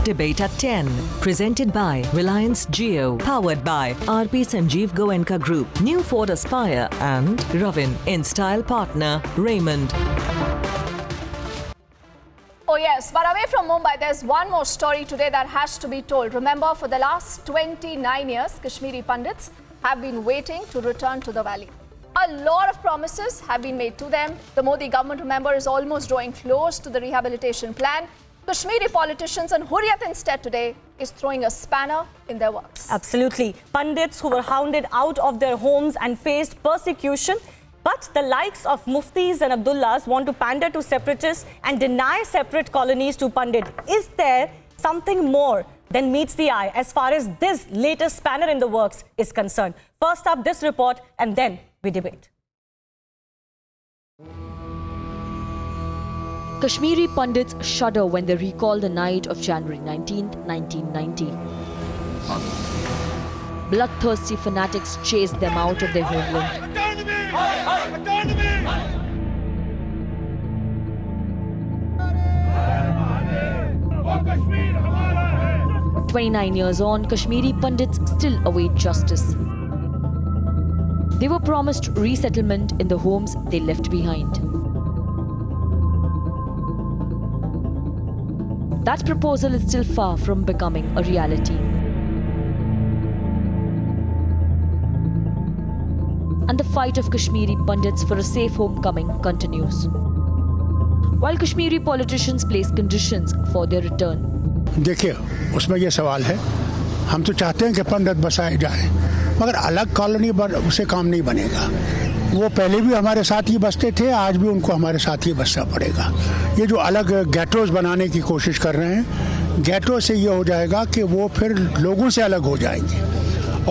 Debate at 10. Presented by Reliance Jio. Powered by RP Sanjeev Goenka Group. New Ford Aspire and Ravin. In style partner Raymond. Oh yes, but away from Mumbai, there's one more story today that has to be told. Remember, for the last 29 years, Kashmiri Pandits have been waiting to return to the valley. A lot of promises have been made to them. The Modi government, remember, is almost drawing close to the rehabilitation plan. Kashmiri politicians and Hurriyat instead today is throwing a spanner in their works. Absolutely. Pandits who were hounded out of their homes and faced persecution. But the likes of Muftis and Abdullahs want to pander to separatists and deny separate colonies to Pandit. Is there something more than meets the eye as far as this latest spanner in the works is concerned? First up, this report, and then we debate. Kashmiri Pandits shudder when they recall the night of January 19, 1990. Bloodthirsty fanatics chased them out of their homeland. 29 years on, Kashmiri Pandits still await justice. They were promised resettlement in the homes they left behind. That proposal is still far from becoming a reality. And the fight of Kashmiri Pandits for a safe homecoming continues. While Kashmiri politicians place conditions for their return. देखिए, उसमें ये सवाल है, हम तो चाहते हैं कि पंडित बसाए जाएं, मगर अलग कॉलोनी उसे काम नहीं बनेगा। वो पहले भी हमारे साथ ही बसते थे, आज भी उनको हमारे साथ ही बसना पड़ेगा। ये जो अलग गेटोस बनाने की कोशिश कर रहे हैं, गेटो से ये हो जाएगा कि वो फिर लोगों से अलग हो जाएंगे।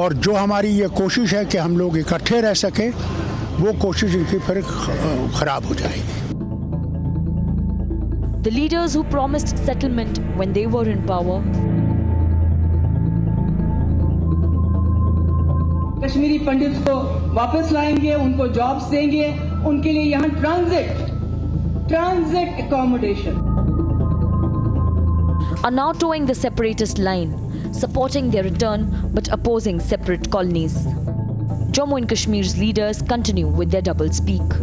और जो हमारी ये कोशिश है कि हम लोग इकट्ठे रह सके, वो कोशिश इनकी फिर खराब हो जाएगी। The leaders who promised settlement when they were in power. Kashmiri pandits को वापस लाएंगे, उनको जॉब्स देंगे, उनके लिए यहाँ transit accommodation. Are now towing the separatist line, supporting their return but opposing separate colonies. Jammu and Kashmir's leaders continue with their double-speak.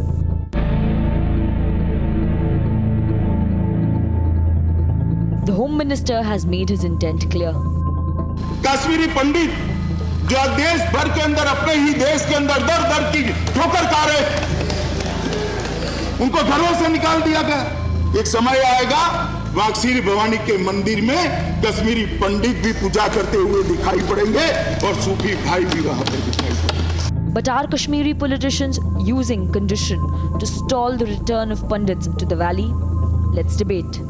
The Home Minister has made his intent clear. Kashmiri Pandit जो देश भर के अंदर अपने ही देश के अंदर दर दर की ठोकर खा रहे, उनको घरों से निकाल दिया गया। एक समय आएगा वहां श्री भवानी के मंदिर में कश्मीरी पंडित भी पूजा करते हुए दिखाई पड़ेंगे और सूफी भाई भी वहां पर दिखाई पड़ेंगे। But are Kashmiri politicians using condition to stall the return of Pandits to the valley? Let's debate.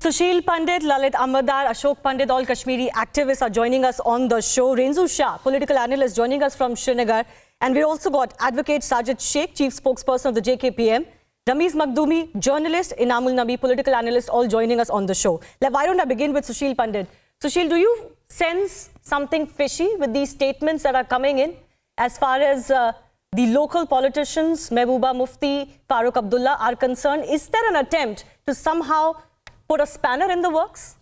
Sushil Pandit, Lalit Amadar, Ashok Pandit, all Kashmiri activists are joining us on the show. Renzu Shah, political analyst, joining us from Srinagar. And we also got Advocate Sajid Sheikh, Chief Spokesperson of the JKPM. Ramiz Makhdoumi, journalist, Inamul Nabi, political analyst, all joining us on the show. Why don't I begin with Sushil Pandit? Sushil, do you sense something fishy with these statements that are coming in as far as the local politicians, Mehbooba Mufti, Farooq Abdullah are concerned? Is there an attempt to somehow put a spanner in the works?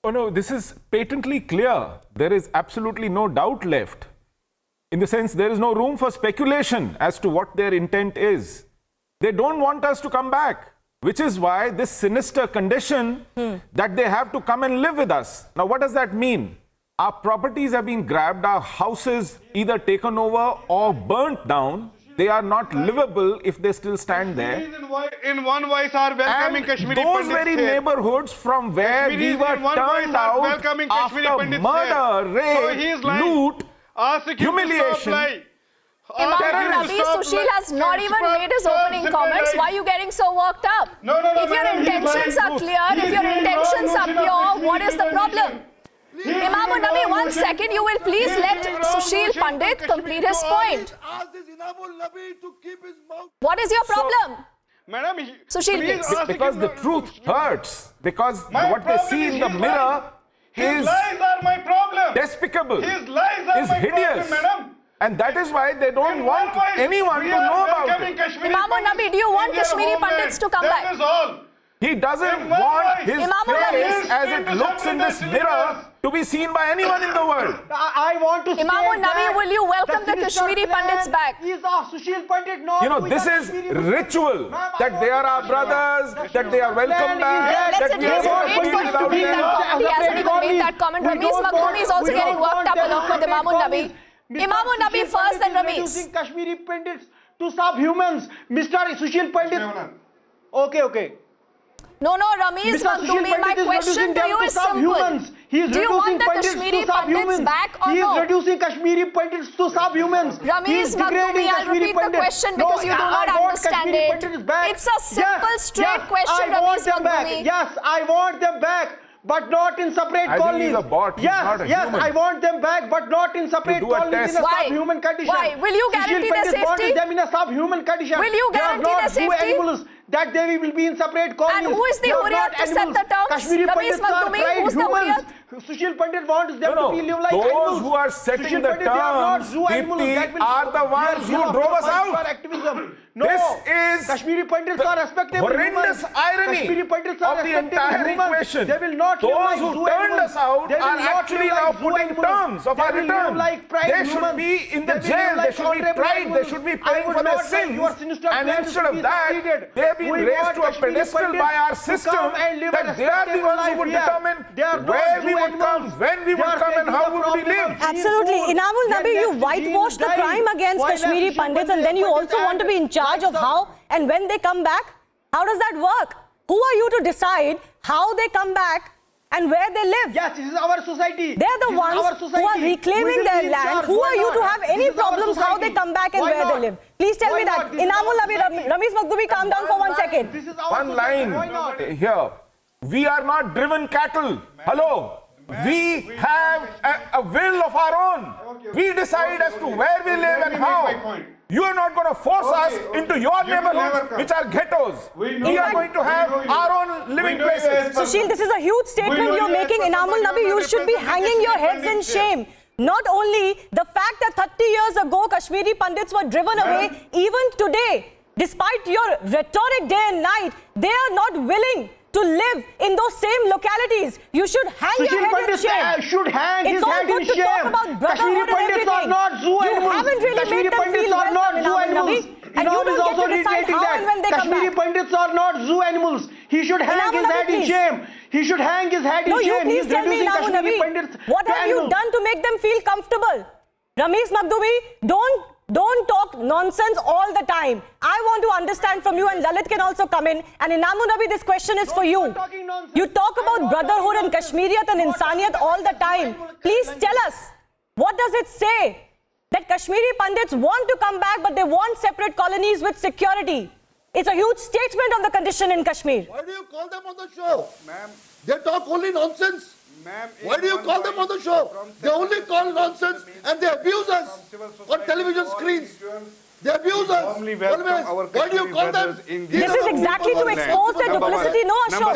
Oh no, this is patently clear. There is absolutely no doubt left. In the sense, there is no room for speculation as to what their intent is. They don't want us to come back, which is why this sinister condition that they have to come and live with us. Now, what does that mean? Our properties have been grabbed, our houses either taken over or burnt down. They are not livable if they still stand there. In one voice are welcoming And Kashmiri those Pandits very there. neighborhoods from where Kashmiris we were in one turned voice are out welcoming Kashmiri after Pandits murder, there. So rape, he is lying. loot, Ask him to stop humiliation. lying. Imam Ask him to Nabi, stop Sushil lying. has not even Stop- made his stop opening simply comments. lying. Why are you getting so worked up? No, If your madam, he's intentions lying. are clear, He's if your lying. intentions are No, pure, what is the problem? Please, Imam Nabi, 1 second, you will please let Sushil Pandit complete his point. Ask this Inamul Nabi to keep his mouth. What is your problem? Madam, Sushil, please. Because the truth hurts. Because what they see in the mirror is lies are my problem. despicable, His lies are is my hideous. problem, madam. And that is why they don't want anyone to know about it. Imam Nabi, do you want Kashmiri Pandits to come back? That is all. He doesn't want his Imam face Nabi. as it looks in this mirror to be seen by anyone in the world. I want to Imam say Nabi, that will you welcome the sinister Kashmiri plan Pandits back? Is Sushil Pandit not You know, with this the is Kashmiri Muslims? ritual, Ma'am, that they are our brothers, that they are welcome back, Let's that we at least are wait for him to make that comment. He hasn't even made that comment. Ramesh Makhdoumi is also getting worked up along with Imam Nabi. Imam Nabi first and Ramesh. Reducing Kashmiri Pandits to subhumans. Mr. Sushil Pandit. Okay. No, Ramesh Makhdoumi, my question to you is simple. Do you want the Kashmiri Pandits back or no? He no? is reducing Kashmiri Pandits to subhumans. Ramesh Makhdoumi, I'll repeat the question because you do not understand it. It's a simple, straight question, Ramesh Makhdoumi. Yes, I want them back. But not in separate I colonies. think he's a bot. He's not a yes, human. I want them back, but not in separate To do a colonies test. in a Why? subhuman condition. Why? Will you guarantee their safety? Wanted them in a subhuman condition. Will you guarantee their They are not zoo safety? animals that they will be in separate colonies. And who is the They are Hurriyat not to set animals. the terms? Kashmiri Ramesh Pandits are Makhdoumi, tried who's the humans. Hurriyat? Sushil Pandit wants them to be live like Those animals. who are setting Sushil the Pandit, they are not terms, zoo animals. Deepti, That will- are the ones who drove us out. For activism. No, This is Kashmiri Pandits are respectable horrendous humans. irony Kashmiri Pandits are of the respectable entire humans. equation. They will not live Those like who zoo turned animals. us out They will are not actually live now like zoo putting animals. terms of They our will live return. like pride They should humans. be in the They will jail. live They like should be honorable tried. They animals. should be I paying would for their not like your sins. sinister And plan instead to of be that, succeeded. they have been We raised want to a Kashmiri pedestal Pandits by our to system come and live a that they are the respectable ones who life would here. determine They are not where we zoo would come, animals. when we They would are come, and taking how the would we problem live. of Absolutely. food. Inamul Nabi, you Let whitewashed the refugees crime die. against While Kashmiri Sushil Pandits, and then you Pandit also want to be in charge of and how and when they come back. How does that work? Who are you to decide how they come back and where they live? Yes, this is our society. They're the This is ones our who society. are We reclaiming will their be in land. charge. Who Why are you to not? have This any is our problems how they society. come back and Why where not? they live? Please tell Why me that. not? This is Inamul our Nabi, society. Ramesh Makhdoumi, calm down for 1 second. This is our One society. line Why not? here. We are not driven cattle. Hello. We have a will of our own. We decide as to where we live and how. You are not going to force us into your neighborhoods, which are ghettos. We are going to have our own living places. Sushil, this is a huge statement you're making. Inamul Nabi, you should be hanging your heads in shame. Not only the fact that 30 years ago Kashmiri Pandits were driven away, even today, despite your rhetoric day and night, they are not willing to live in those same localities. You should hang your head in shame. Should hang It's his all head good in to shame. talk about brotherhood and Kashmiri Pandits are everything. not zoo You animals. haven't really Kashmiri made them Pandits feel are not welcome, zoo Inamul animals. Nabi. And you Inam is don't also get to decide reiterating how and when they come Kashmiri back. Pandits are not zoo animals. He should hang Inamul his Nabi, head in please. shame. He should hang his head No, in you shame. please He's tell me, reducing Inamul Kashmiri Nabi, Pandits what to have you animals. done to make them feel comfortable? Ramesh Makhdoumi, don't talk nonsense all the time. I want to understand from you, and Lalit can also come in. And Inamul Nabi, this question is for you. You talk about brotherhood and Kashmiriyat and Insaniyat all the time. Please tell us, what does it say that Kashmiri Pandits want to come back, but they want separate colonies with security? It's a huge statement on the condition in Kashmir. Why do you call them on the show? Ma'am. They talk only nonsense. Ma'am. Why do you call them on the show? They only call nonsense and they abuse us on television screens. They abuse us. Always. Why do you call them? This is exactly to expose their duplicity. No, Ashok.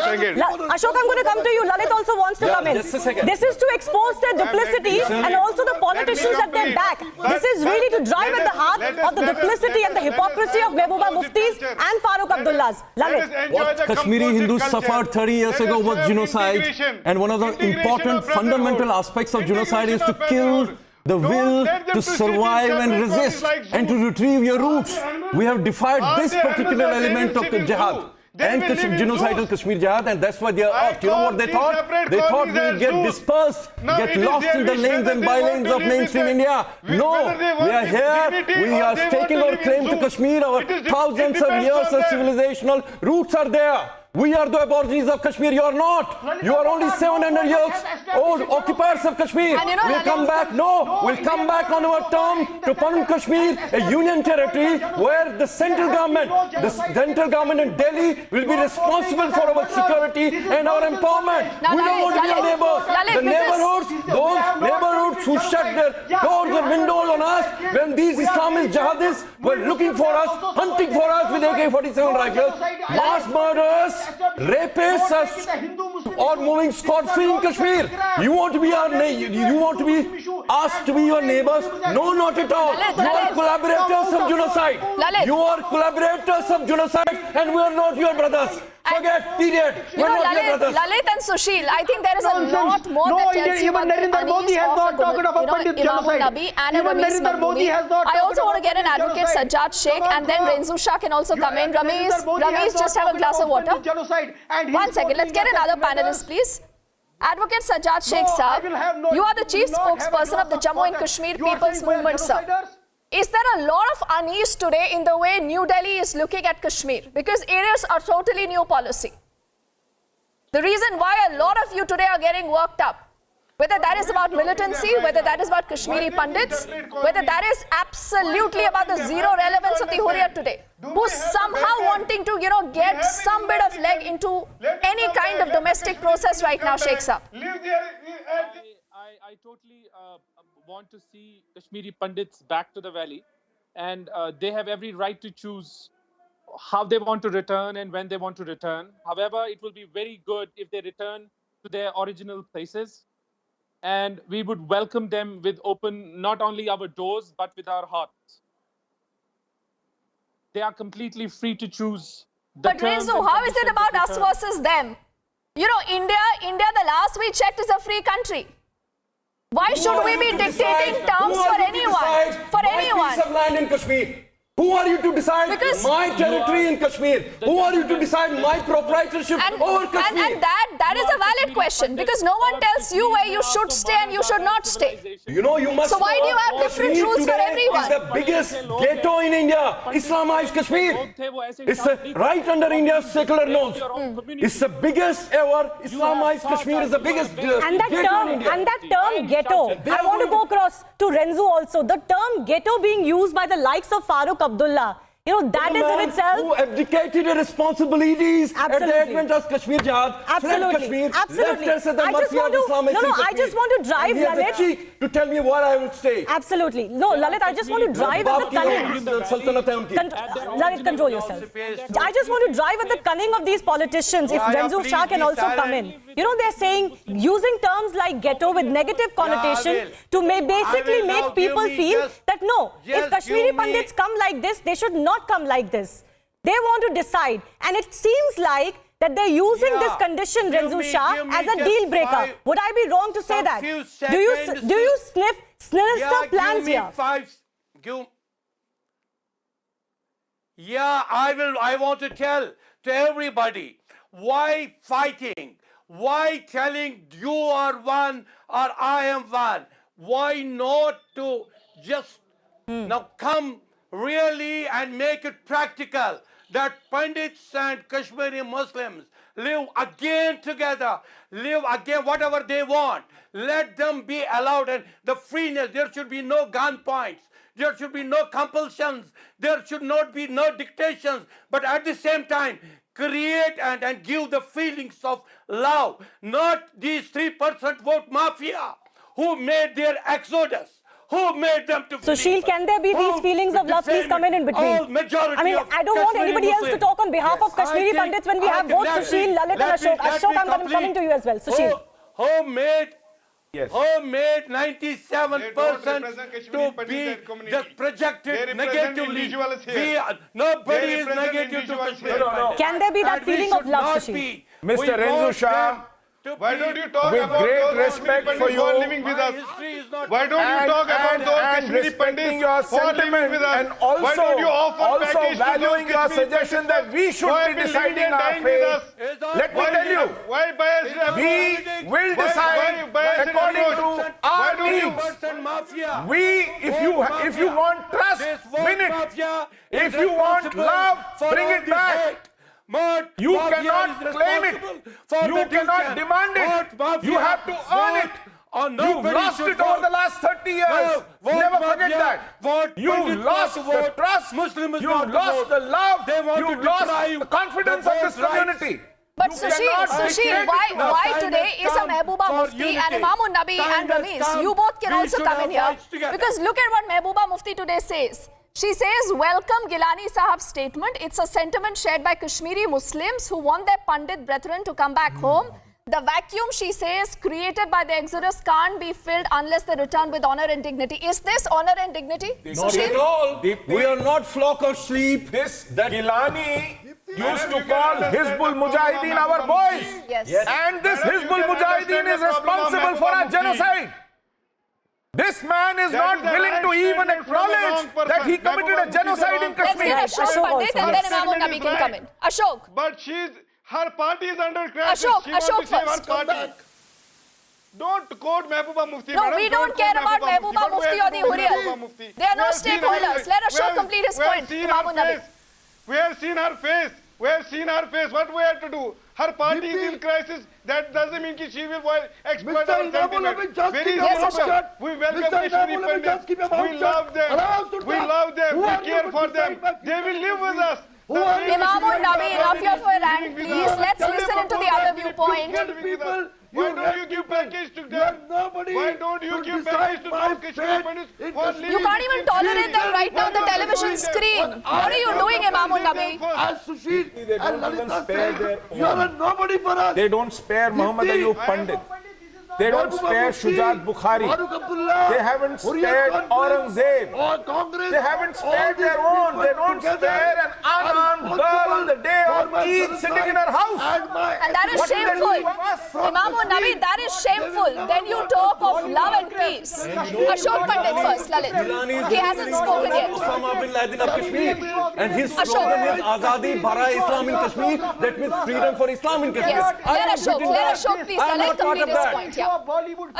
Ashok, I'm going to come to you. Lalit also wants to come in. Just a second. This is to expose their duplicity and also the politicians at their back. This is really to drive at the heart of the duplicity and the hypocrisy of Mehbooba Muftis and Farooq Abdullahs. Lalit. What Kashmiri Hindus suffered 30 years ago was genocide, and one of the important fundamental aspects of genocide is to kill the will to survive and resist and to retrieve your roots. We have defied this particular element of the jihad and genocidal Kashmir jihad, and that's why they are out. You know what they thought? They thought we would get dispersed, get lost in the lanes and bylanes of mainstream India. No, we are here. We are staking our claim to Kashmir. Our thousands of years of civilizational roots are there. We are the Aborigines of Kashmir. You are not. You are only 700 years old occupiers of Kashmir. We'll come back. No, we'll come back on our term to permanent Kashmir, a union territory where the central government in Delhi will be responsible for our security and our empowerment. We don't want to be our neighbors. The neighborhoods, those neighborhoods who shut their doors and windows on us when these Islamist jihadists were looking for us, hunting for us with AK-47 rifles, mass murders. rapists are moving scot-free in Kashmir. You want to be asked to be your neighbors? No, not at all. You are collaborators of genocide. You are collaborators of genocide, and we are not your brothers. Forget, period. We are not your brothers. Lalit and Sushil, I think there is a lot more that tells you about the unease of Imam Nabi and a Rameez Makhdooli. I also want to get an advocate, Sajjad Sheikh, and then Renzu Shah can also come in. Rameez, just have a glass of water. 1 second, let's get another panelist, please. Advocate Sajjad Sheikh, sir, you are the chief spokesperson of the Jammu and Kashmir People's Movement, sir. Is there a lot of unease today in the way New Delhi is looking at Kashmir? Because it is a totally new policy. The reason why a lot of you today are getting worked up, whether that is about militancy, whether that is about Kashmiri Pandits, whether that is absolutely about the zero relevance of the Hurriyat today, who's somehow wanting to, get some bit of leg into any kind of domestic process right now, Sheikh Saab. I totally want to see Kashmiri Pandits back to the valley, and they have every right to choose how they want to return and when they want to return. However, it will be very good if they return to their original places, and we would welcome them with open, not only our doors, but with our hearts. They are completely free to choose. But Renzu, how is it about us versus them? India, the last we checked, is a free country. Why should we be dictating terms for anyone? For anyone. Piece of land in Kashmir. Who are you to decide my territory in Kashmir? Who are you to decide my proprietorship over Kashmir? And that is a valid question, because no one tells you where you should stay and you should not stay. You must. So why do you have different rules for everyone? It's the biggest ghetto in India, Islamized Kashmir. It's right under India's secular nose. It's the biggest ever. Islamized Kashmir is the biggest ghetto in India. And that term ghetto, I want to go across to Renzu also. The term ghetto being used by the likes of Farooq Abdullah, that is in itself. Who abdicated their responsibilities at the advent of Kashmir Jihad. Absolutely. Absolutely. I just want to drive Lalit to tell me what I would say. Absolutely. No, Lalit, I just want to drive at the cunning. Lalit, control yourself. I just want to drive at the cunning of these politicians. If Renzu Shah can also come in. They're saying, using terms like ghetto with negative connotation to basically make people feel that no, if Kashmiri Pandits come like this, they should not come like this. They want to decide, and it seems like that they're using this condition, Renzu Shah, as a deal breaker. Would I be wrong to say that? Do you sniff sinister plans here? I want to tell to everybody, why fighting? Why telling you are one or I am one? Why not to just now come really and make it practical that Pandits and Kashmiri Muslims live again together, live again whatever they want. Let them be allowed, and the freeness, there should be no gun points. There should be no compulsions. There should not be no dictations. But at the same time, create and give the feelings of love. Not these 3% vote mafia who made their exodus. Who made them to Sushil, can there be these feelings of love? Please come in between. I don't want anybody else to talk on behalf of Kashmiri Pandits when we have both Sushil, Lalit and Ashok. Ashok, I'm coming to you as well. Sushil. Who made 97% to be just projected negatively? Nobody is negative to Kashmir. Can there be that feeling of love, Sushil? Mr. Renzu Shah, why don't you talk with about great those respect Kashmiri for Pandits you, who are living with us? Why don't you talk about those Kashmiri Pandits your who are living with us? and Why don't you offer also package valuing to your those Kashmiri suggestion Pandits that we should be deciding our fate? Let me tell you, why bias? we will decide according to our needs. If you want trust, win it. If you want love, bring it back. You cannot claim it. You cannot demand it. You have to earn it. You've lost it over the last 30 years. Never forget that. You've lost the trust. You've lost the love. You've lost the confidence of this community. But Sushil, why today is a Mehbooba Mufti and Imam Nabi and Rameez? You both can also come in here. Because look at what Mehbooba Mufti today says. She says, welcome Gilani Sahab's statement. It's a sentiment shared by Kashmiri Muslims who want their Pandit brethren to come back home. The vacuum, she says, created by the exodus can't be filled unless they return with honor and dignity. Is this honor and dignity? Not at all. We are not flock of sheep. Gilani used to call Hizbul Mujahideen our boys. Yes. And this Hizbul Mujahideen is responsible for our genocide. This man is not willing to even acknowledge that he committed a genocide in Kashmir. Let's get Ashok Pandit and then Imam Nabi can come in. Ashok. But her party is under crisis. Ashok first. Don't quote Mehbooba Mufti. No, we don't care about Mehbooba Mufti or the Hurriyat. They are no stakeholders. Let Ashok complete his point. Imam Nabi. We have seen her face. We have seen her face. What we have to do? Her party is in crisis. That doesn't mean she will exploit our sentiment. Very simple. We welcome Kashmiri Pandits. We love them. We love them. We care for them. They will live with us. Imam Nabi, enough of your rant, please. Let's listen into the other viewpoint. Why don't you give package to them? Why don't you give package to those Kashmiri Pandits? You can't even tolerate them right now on the television screen. What are you doing, Imam Nabi? As Sushil and Lalita said, you are a nobody for us. They don't spare Muhammad Ayub Pandit. They don't spare Shujat Bukhari. They haven't spared Aurangzeb. They haven't spared their own. They don't spare an unarmed girl on the day of Eid sitting in her house. And that is shameful. Imam Nabi, that is shameful. Then you talk of love and peace. Ashok Pandit first, Lalit. He hasn't spoken yet. Osama bin Laden of Kashmir. And his slogan is Azadi Bara Islam in Kashmir. That means freedom for Islam in Kashmir. Yes, let Ashok please, Lalit, complete his point. Yeah. Bollywood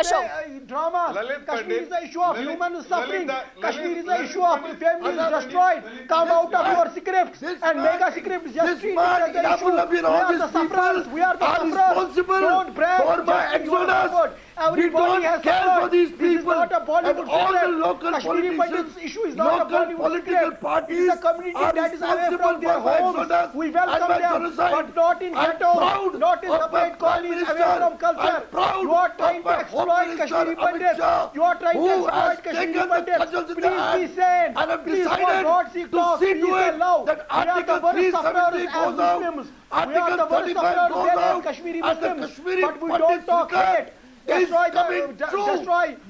drama. Kashmir is the issue of human suffering. Kashmir is the issue of families destroyed. Come out of your scripts and make a script just treat it as the issue. We are the sufferers. We are the sufferers. Don't brag. For my exodus. Everybody has care for these people. This is not a Bollywood and all the local Kashmiri politicians, issue is not a Bollywood political parties, it is a community that is away from their homes. We welcome them, but not in ghettos, not in separate colonies away from culture. You are trying to exploit Kashmiri Pandits. You are trying to exploit Kashmiri Pandits. Please be sane. Please, for God's sake, talk. Please allow. We are the worst sufferers as Muslims. We are the worst sufferers as Kashmiri Muslims. But we don't talk hate. Destroy.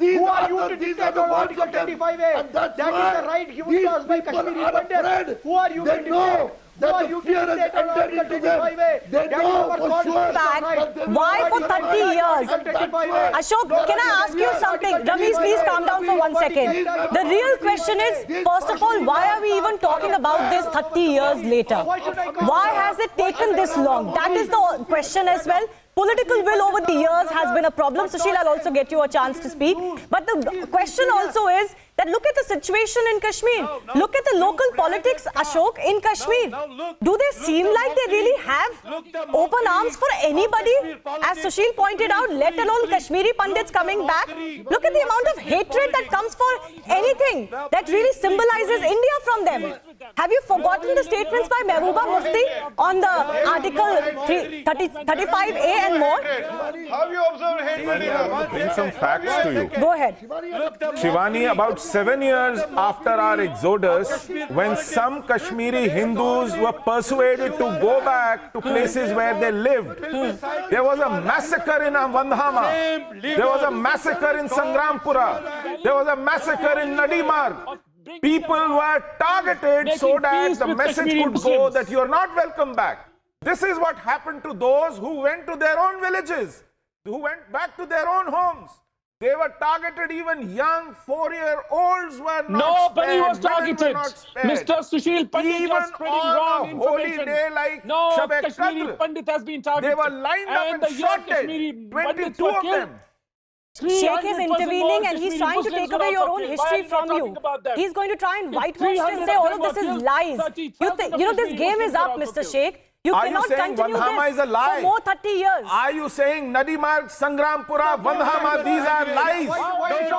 Who are you to dictate on Article 25A? That is the right given to us by Kashmiri Pandits. Who are you to dictate? Who are you to dictate on Article 25A? They know for sure. Why for 30 years? Ashok, can I ask you something? Ramesh, please calm down for 1 second. The real question is, first of all, why are we even talking about this 30 years later? Why has it taken this long? That is the question as well. Political will over the years has been a problem. Sushil, I'll also get you a chance to speak. But the question also is that look at the situation in Kashmir. Look at the local politics, Ashok, in Kashmir. Do they seem like they really have open arms for anybody? As Sushil pointed out, let alone Kashmiri Pandits coming back. Look at the amount of hatred that comes for anything that really symbolizes India from them. Have you forgotten the statements by Mehbooba Mufti on the Article 35A and more? Have you observed hatred? I want to bring some facts to you. Go ahead. Shivani, about 7 years after our exodus, when some Kashmiri Hindus were persuaded to go back to places where they lived, there was a massacre in Vandhama, there was a massacre in Sangrampura, there was a massacre in Nadimar. People were targeted so that the message could go that you are not welcome back. This is what happened to those who went to their own villages, who went back to their own homes. They were targeted, even young 4-year-olds were not Nobody spared. was targeted. Mr. Sushil Pandit Even was spreading wrong on a holy information. day like No Shab-e Kashmiri Qadr, Pandit has been targeted. they were lined up and shot dead. 22 of them. Sheikh is intervening and he's trying to take away your own history from you. He's going to try and whitewash this, say all of this is lies. You know, this game is up, Mr. Sheikh. You cannot continue this for more 30 years. Are you saying Nadimar, Sangrampura, Vandhama, these are lies?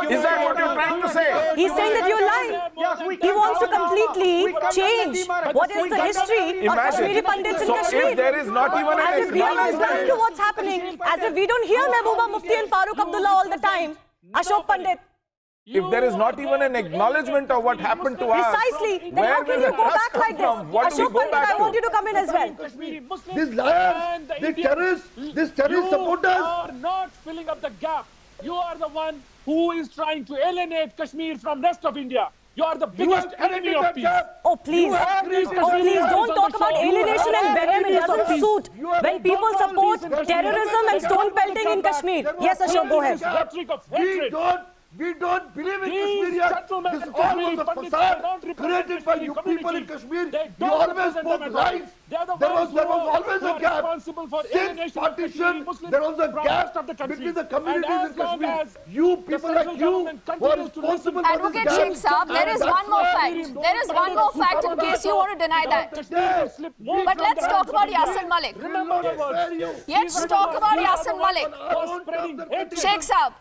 Is that what you're trying to say? He's saying that you're lying. He wants to completely change what is the history of Kashmiri Pandits in Kashmir. So if there is not even an as if we are not blind to what's happening, as if we don't hear Mehbooba Mufti and Farooq Abdullah all the time. Ashok Pandit. if there is not even an acknowledgement of what happened to us, precisely, then how can you go back like this? Ashok Pandit, I want you to come in as well. These liars, these terrorist supporters. You are not filling up the gap. You are the one who is trying to alienate Kashmir from rest of India. You are the biggest enemy of peace. Oh, please. Oh, please, don't talk about alienation and venom. It doesn't suit when people support terrorism and stone pelting in Kashmir. Yes, Ashok, go ahead. We don't believe in Kashmirians. This all was a facade created by you people in Kashmir. You always spoke lies. There was always a gap. Since partition, there was a gap between the communities in Kashmir. You people like you were responsible for Advocate Sheikh Saab, there is one more fact. There is one more fact in case you want to deny that. But let's talk about Yasin Malik. Let's talk about Yasin Malik. Sheikh Saab.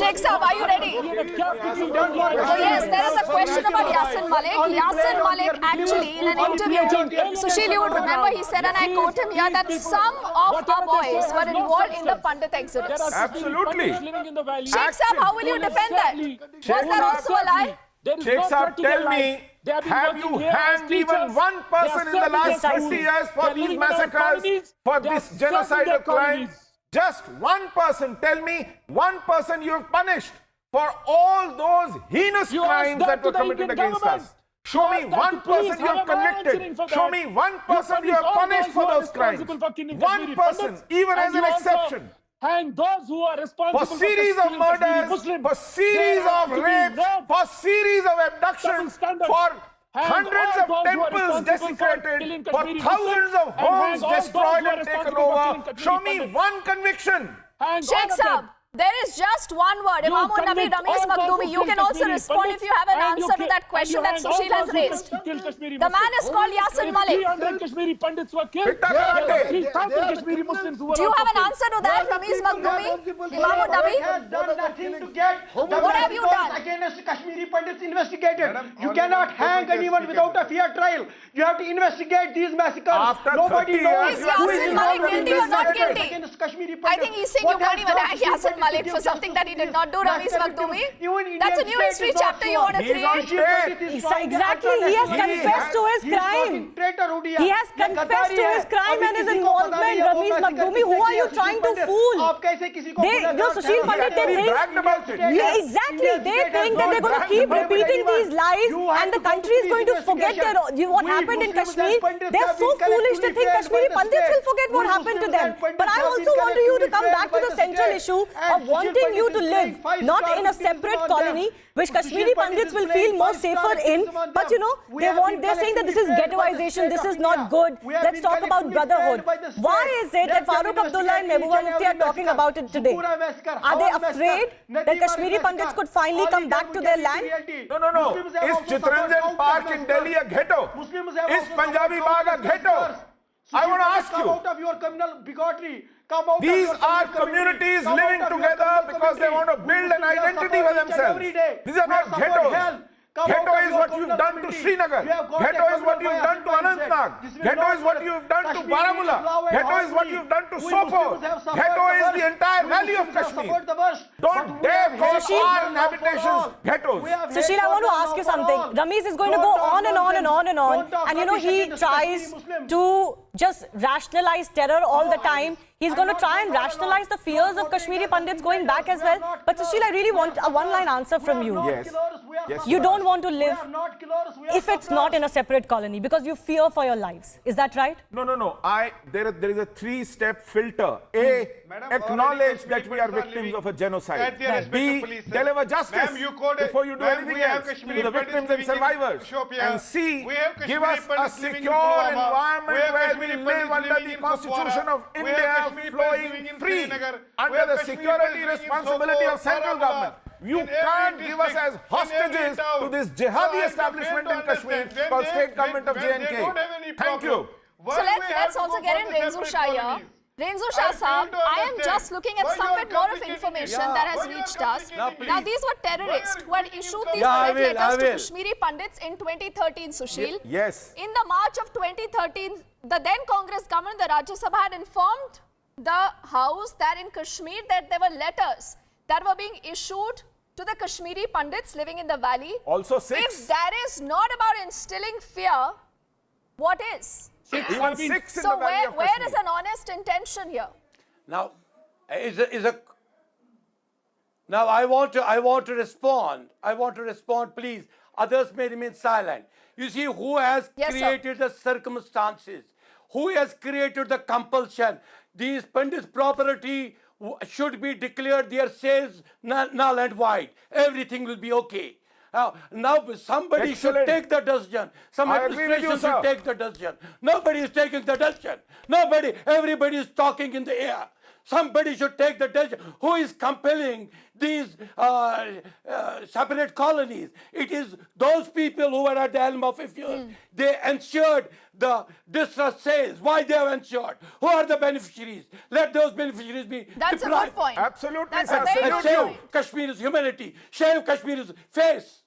Sheikh Saab, are you ready? So yes, there is a question about Yasin Malik. Yasin Malik actually in an interview, Sushil, you would remember he said, and I quote him here, that some of our boys were involved in the Pandit exodus. Absolutely. Sheikh Saab, how will you defend that? Was that also a lie? Sheikh Saab, tell me, have you hanged even one person in the last 30 years for these massacres, for this genocidal crime? Just one person, tell me, one person you have punished for all those heinous crimes that were committed against us. Show me one person you have convicted. Show me one person you have punished for those crimes. One person, even as an exception. And those who are responsible for series of murders, for series of rapes, for series of abductions, for hundreds of temples desecrated, for thousands of homes destroyed and taken over. Show me one conviction. Sheikh Saab, there is just one word, Imam Nabi Rameez Makhdoumi. You can also respond if you have an answer to that question that Sushil has raised. The man is called Yasin Malik. 300 Kashmiri Pandits were killed. 3,000 Kashmiri Muslims who were Do you have an answer to that, Rameez Makhdoumi? Imam Nabi? Has done nothing to get what have you done against Kashmiri Pandits investigated? You cannot hang anyone without a fair trial. You have to investigate these massacres. Nobody knows is Yasin Malik guilty or not guilty? I think he's saying you can't even hang Yasin Malik for something that he did not do, Rameez Makhdoumi. That's a new history chapter you want to create. Exactly, he has confessed to his crime. He has confessed to his crime and his involvement, Rameez Makhdoumi. Who are you trying to fool? Sushil Pandit, they think, exactly, they think that they're going to keep repeating these lies and the country is going to forget what happened in Kashmir. They're so foolish to think Kashmiri Pandits will forget what happened to them. But I also want you to come back to the central issue of wanting you to live not in a separate colony, which Kashmiri Pandits will feel more safer in. But you know, they're saying that this is ghettoization, this is not good. Let's talk about brotherhood. Why is it that Farooq Abdullah and Mehbooba Mufti are talking about it today? Are they afraid that Kashmiri Pandits could finally come back to their land? No. Is Chitranjan Park in Delhi a ghetto? Is Punjabi Bagh a ghetto? I want to ask you. These are communities living together because they want to build an identity for themselves. These are not ghettos. Ghetto is what you've done to Srinagar. Ghetto is what you've done to Anantnag. Ghetto is what you've done to Baramulla. Ghetto is what you've done to Sopore. Ghetto is the entire valley of Kashmir. Don't dare call our inhabitations ghettos. Sushil, I want to ask you something. Rameez is going to go on and on and on and on. And you know, he tries to just rationalize terror all the time. He's going to try and rationalize the fears of Kashmiri Pandits going back as well. But Sushil, I really want a one-line answer from you. Yes. You don't want to live if it's not in a separate colony because you fear for your lives. Is that right? No. There is a three-step filter. A, acknowledge that we are victims of a genocide. B, deliver justice before you do anything else to the victims and survivors. And C, give us a secure environment where we live under the Constitution of India, flowing free under the security responsibility of central government. You can't give us as hostages to this jihadi establishment in Kashmir called State Government of J&K. Thank you. So let's also get in Renzu Shah here. Renzu Shah Saab, I am just looking at some bit more of information that has reached us. Now these were terrorists who had issued these threat letters to Kashmiri Pandits in 2013, Sushil. Yes. In the March of 2013, the then Congress government, the Rajya Sabha, had informed the House that in Kashmir that there were letters that were being issued to the Kashmiri Pandits living in the valley? Also 6. If that is not about instilling fear, what is? Even 6 in So the valley of where Kashmir. is an honest intention here? Now, now I want to respond. I want to respond, please. Others may remain silent. You see, who has created the circumstances? Who has created the compulsion? These Pandits' property should be declared their sales null and void. Everything will be okay. Now somebody should take the decision. Some administration should take the decision. Nobody is taking the decision. Nobody. Everybody is talking in the air. Somebody should take the decision. Who is compelling these separate colonies? It is those people who were at the helm of affairs. They ensured the distress sales. Why they have ensured? Who are the beneficiaries? Let those beneficiaries be That's deprived. a good point. Absolutely, That's sir. a very And good shave point. Kashmir's humanity. Shave Kashmir's face.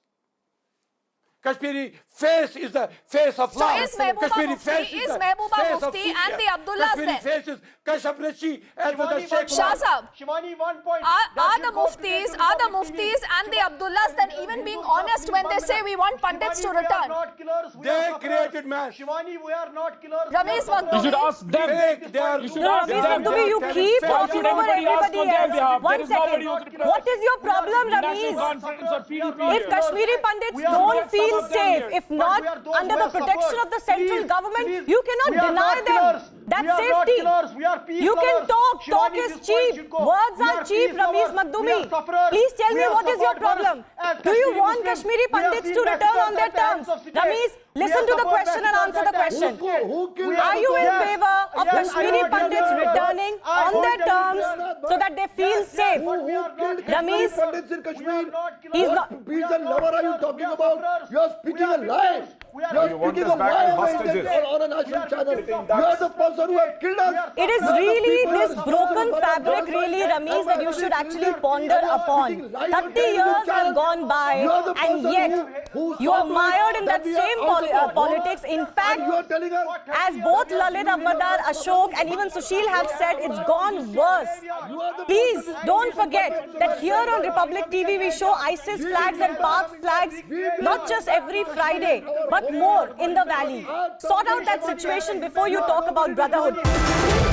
Kashmiri face is the face of love. So is Mehbooba Mufti and the Abdullahs Kashmiri there? face is Kashyap Rishi and with the Sheikh Shah Sahab, Shivani, 1 point. are the Muftis and the Abdullahs then even being honest when they say we want Pandits to return? They created mass. Shivani, we are not killers. Ramesh You should Makhdoumi. ask them. Fake, they are. You should ask Ramesh them. Makhdoumi, you keep Why talking should over anybody ask everybody on their else. behalf? One There is nobody second. who's representing. What is your problem, National Ramesh? Conference or PDP. If Kashmiri Pandits don't feel safe, if not under the protection of the central government, you cannot deny them that safety. You can talk is cheap, words are cheap, Ramesh Makhdoumi. Please tell me what is your problem. Do you want Kashmiri Pandits to return on their terms? Ramesh, listen to the question and answer the question. Are you in favor of Kashmiri Pandits returning on their terms so that they feel safe? Ramesh, Pandits in Kashmir. he's not. Peace and lover are you talking about? You are speaking a lie. You are want speaking us a back lie as hostages. on a national channel. You are the person who have killed us. It is really this broken fabric, really, Ramesh, that you should actually ponder upon. 30 years have gone by, and yet you are mired in that same politics. In fact, as both Lalit, Amadar, Ashok, and even Sushil have said, it's gone worse. Please don't forget that here on Republic TV, we show ISIS flags and PAK flags, not just every Friday, but more in the valley. Sort out that situation before you talk about brotherhood.